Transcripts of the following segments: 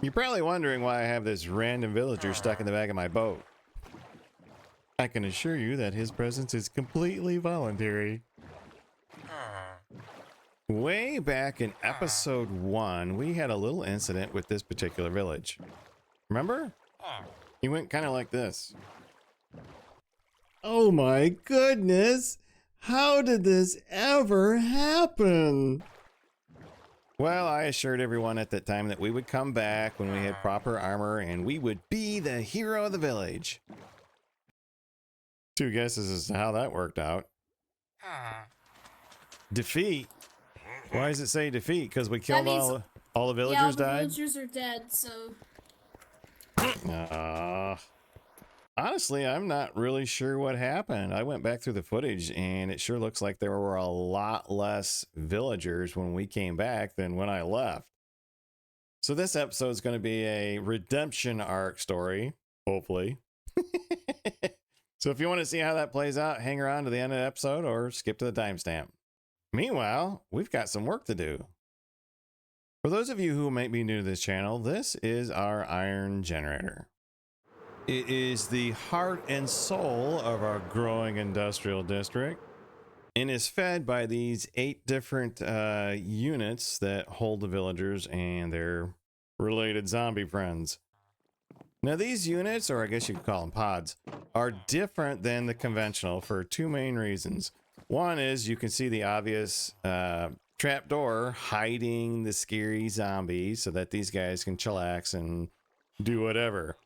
You're probably wondering why I have this random villager stuck in the back of my boat. I can assure you that his presence is completely voluntary. Way back in episode 1, we had a little incident with this particular village. Remember? He went kind of like this. Oh my goodness! How did this ever happen? Well, I assured everyone at that time that we would come back when we had proper armor and we would be the hero of the village. Two guesses as to how that worked out. Defeat? Why does it say defeat? Because we killed all the villagers, yeah, all the died? villagers are dead, so... Honestly, I'm not really sure what happened. I went back through the footage and it sure looks like there were a lot less villagers when we came back than when I left. So this episode is going to be a redemption arc story, hopefully. So if you want to see how that plays out, hang around to the end of the episode or skip to the timestamp. Meanwhile, we've got some work to do. For those of you who might be new to this channel, this is our iron generator. It is the heart and soul of our growing industrial district and is fed by these 8 different units that hold the villagers and their related zombie friends. Now these units, or I guess you could call them pods, are different than the conventional for 2 main reasons. One is you can see the obvious trapdoor hiding the scary zombies so that these guys can chillax and do whatever.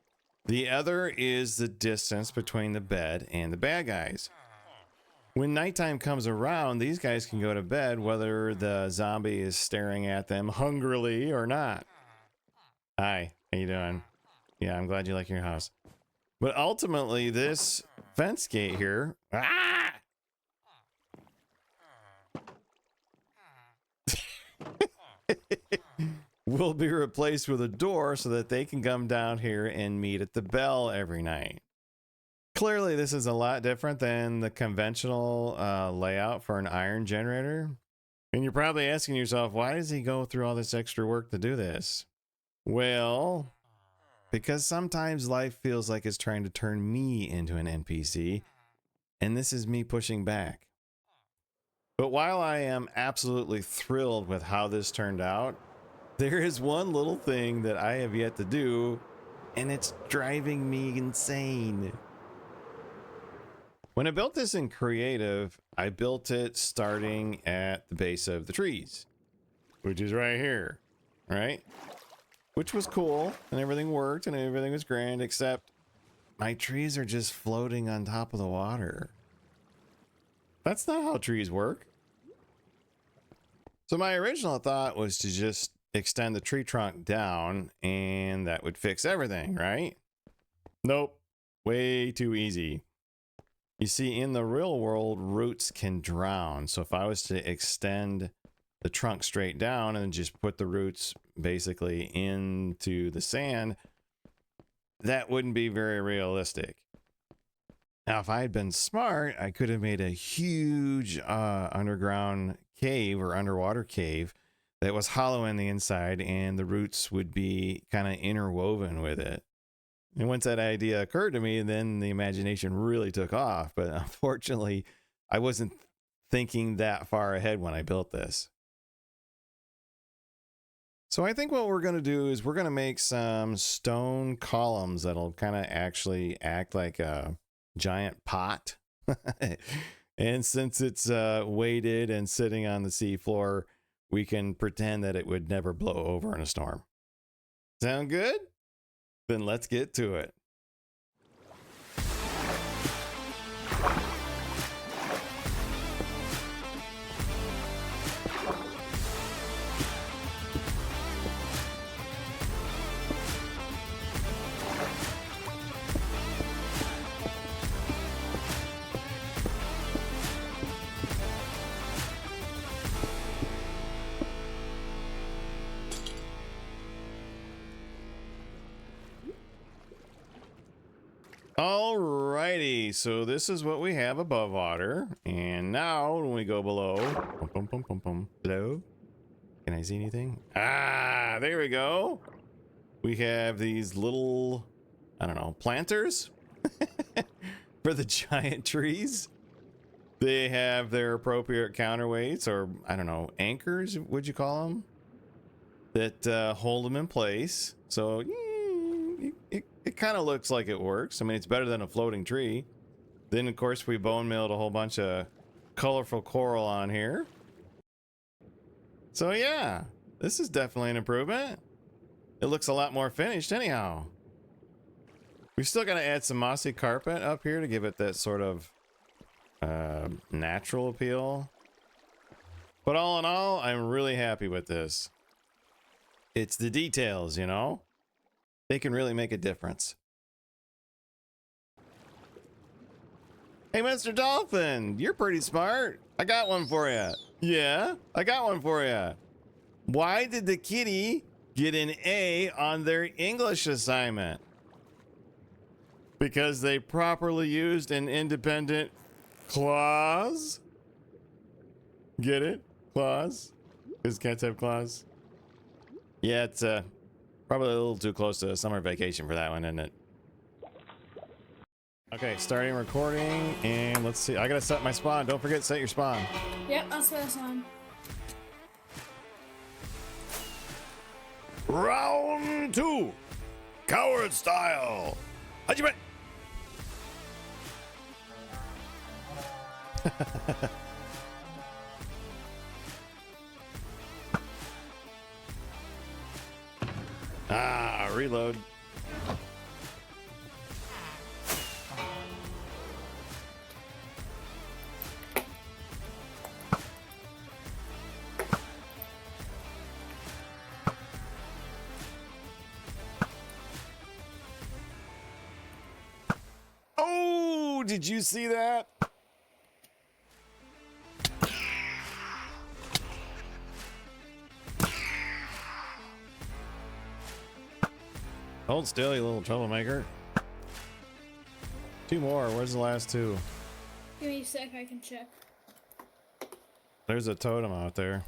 The other is the distance between the bed and the bad guys. When nighttime comes around, these guys can go to bed whether the zombie is staring at them hungrily or not. Hi, how you doing? Yeah, I'm glad you like your house. But ultimately, this fence gate here... will be replaced with a door so that they can come down here and meet at the bell every night. Clearly, this is a lot different than the conventional layout for an iron generator. And you're probably asking yourself, why does he go through all this extra work to do this? Well, because sometimes life feels like it's trying to turn me into an NPC, and this is me pushing back. But while I am absolutely thrilled with how this turned out, there is one little thing that I have yet to do, and it's driving me insane. When I built this in creative, I built it starting at the base of the trees, which is right here, right? Which was cool, and everything worked, and everything was grand, except my trees are just floating on top of the water. That's not how trees work. So my original thought was to just extend the tree trunk down and that would fix everything, right? Nope. Way too easy. You see, in the real world, roots can drown. So if I was to extend the trunk straight down and just put the roots basically into the sand, that wouldn't be very realistic. Now, if I had been smart, I could have made a huge underground cave or underwater cave that was hollow in the inside, and the roots would be kind of interwoven with it. And once that idea occurred to me, then the imagination really took off. But unfortunately, I wasn't thinking that far ahead when I built this. So I think what we're going to do is we're going to make some stone columns that'll kind of actually act like a giant pot. And since it's weighted and sitting on the sea floor, we can pretend that it would never blow over in a storm. Sound good? Then let's get to it. Alrighty, so this is what we have above water, and now when we go below, below, can I see anything? Ah, there we go. We have these little, I don't know, planters for the giant trees. They have their appropriate counterweights, or I don't know, anchors, would you call them? That hold them in place. So it kind of looks like it works. I mean, it's better than a floating tree. Then, of course, we bone milled a whole bunch of colorful coral on here. So yeah, this is definitely an improvement. It looks a lot more finished anyhow. We still got to add some mossy carpet up here to give it that sort of natural appeal. But all in all, I'm really happy with this. It's the details, you know? They can really make a difference. Hey, Mr. Dolphin, you're pretty smart. I got one for you. Yeah, I got one for you. Why did the kitty get an A on their English assignment? Because they properly used an independent clause? Get it? Clause? Because cats have claws? Yeah, it's probably a little too close to summer vacation for that one, isn't it? Okay, starting recording, and let's see. I gotta set my spawn. Don't forget to set your spawn. Yep, that's what it's on. Round 2. Coward style. Hajime. Reload. Oh, did you see that? Hold still, you little troublemaker. 2 more. Where's the last 2? Give me a sec, I can check. There's a totem out there.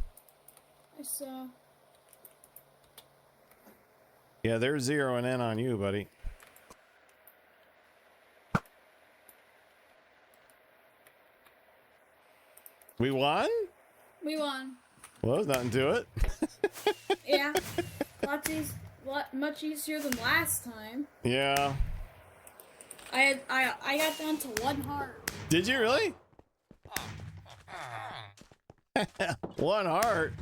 I saw. Yeah, they're zeroing in on you, buddy. We won? We won. Well, there's nothing to it. Yeah. Much easier than last time. Yeah. I got down to 1 heart. Did you really? 1 heart.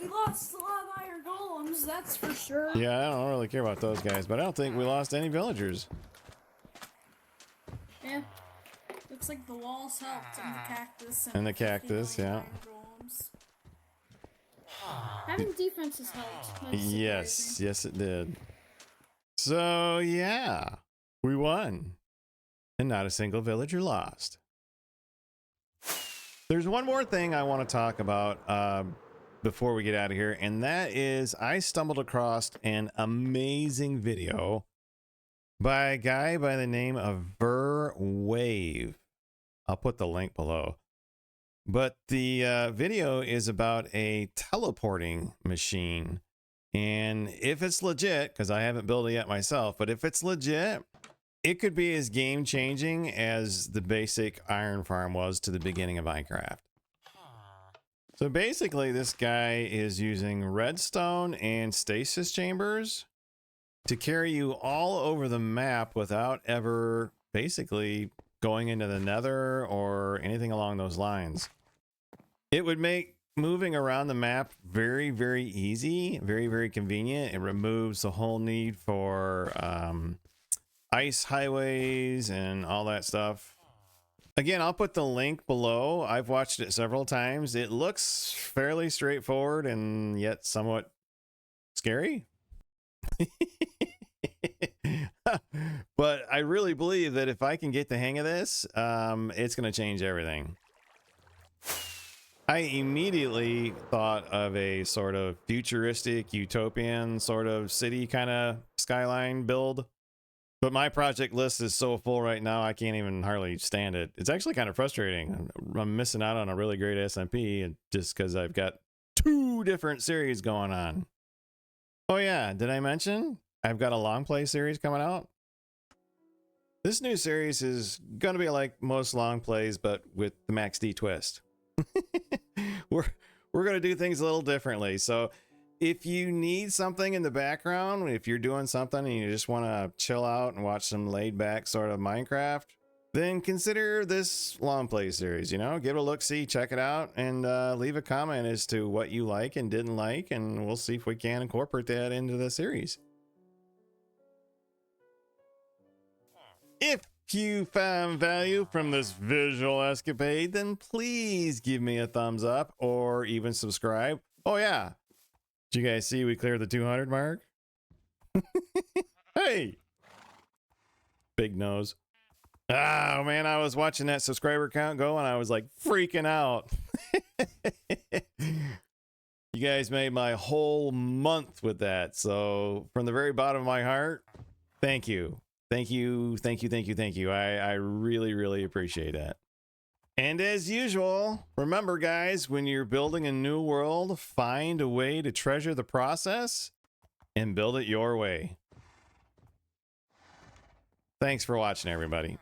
We lost a lot of iron golems, that's for sure. Yeah, I don't really care about those guys, but I don't think we lost any villagers. Yeah. Looks like the walls helped, and the cactus. And the cactus, yeah. Iron golems. Having defenses helped. That's Yes, surprising. yes it did. So, yeah, we won. And not a single villager lost. There's one more thing I want to talk about before we get out of here, and that is I stumbled across an amazing video by a guy by the name of Verwave. I'll put the link below. But the video is about a teleporting machine. And if it's legit, because I haven't built it yet myself, but if it's legit, it could be as game-changing as the basic iron farm was to the beginning of Minecraft. So basically, this guy is using redstone and stasis chambers to carry you all over the map without ever basically going into the nether or anything along those lines. It would make moving around the map very, very easy, very, very convenient. It removes the whole need for ice highways and all that stuff. Again, I'll put the link below. I've watched it several times. It looks fairly straightforward and yet somewhat scary. But I really believe that if I can get the hang of this, it's going to change everything. I immediately thought of a sort of futuristic, utopian sort of city kind of skyline build. But my project list is so full right now, I can't even hardly stand it. It's actually kind of frustrating. I'm missing out on a really great SMP just because I've got 2 different series going on. Oh yeah, did I mention I've got a long play series coming out? This new series is going to be like most long plays, but with the Max D twist. we're going to do things a little differently. So if you need something in the background, if you're doing something and you just want to chill out and watch some laid back sort of Minecraft, then consider this long play series. You know, give it a look, see, check it out, and leave a comment as to what you like and didn't like, and we'll see if we can incorporate that into the series. If you found value from this visual escapade, then please give me a thumbs up or even subscribe. Oh yeah, did you guys see we cleared the 200 mark? Hey, big nose. Oh man, I was watching that subscriber count go and I was like freaking out. You guys made my whole month with that. So from the very bottom of my heart, thank you. Thank you, thank you, thank you, thank you. I really, really appreciate that. And as usual, remember guys, when you're building a new world, find a way to treasure the process and build it your way. Thanks for watching, everybody.